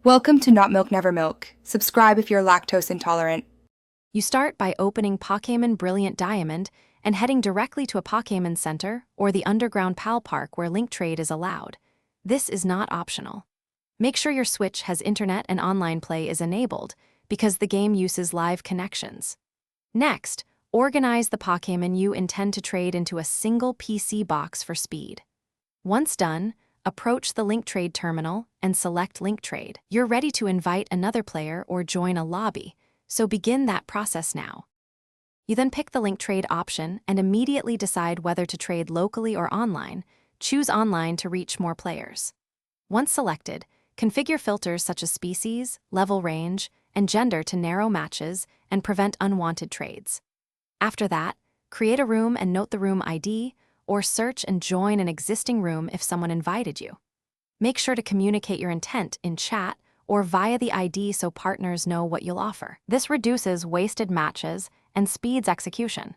Welcome to Not Milk Never Milk. Subscribe if you're lactose intolerant. You start by opening Pokémon Brilliant Diamond and heading directly to a Pokémon Center or the underground PAL Park where link trade is allowed. This is not optional. Make sure your Switch has internet and online play is enabled because the game uses live connections. Next, organize the Pokémon you intend to trade into a single PC box for speed. Once done, approach the link trade terminal and select link trade. You're ready to invite another player or join a lobby, so begin that process now. You then pick the link trade option and immediately decide whether to trade locally or online. Choose online to reach more players. Once selected, configure filters such as species, level range, and gender to narrow matches and prevent unwanted trades. After that, create a room and note the room ID, or search and join an existing room if someone invited you. Make sure to communicate your intent in chat or via the ID so partners know what you'll offer. This reduces wasted matches and speeds execution.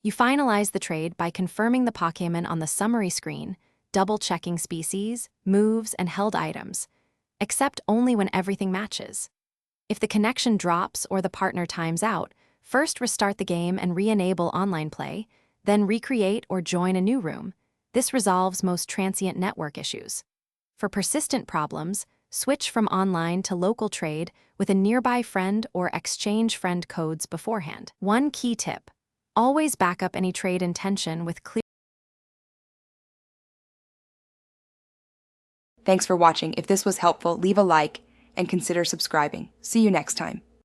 You finalize the trade by confirming the Pokémon on the summary screen, double-checking species, moves, and held items. Accept only when everything matches. If the connection drops or the partner times out, first restart the game and re-enable online play, then recreate or join a new room. This resolves most transient network issues. For persistent problems, switch from online to local trade with a nearby friend or exchange friend codes beforehand. One key tip: always back up any trade intention with clear. Thanks for watching. If this was helpful, leave a like and consider subscribing. See you next time.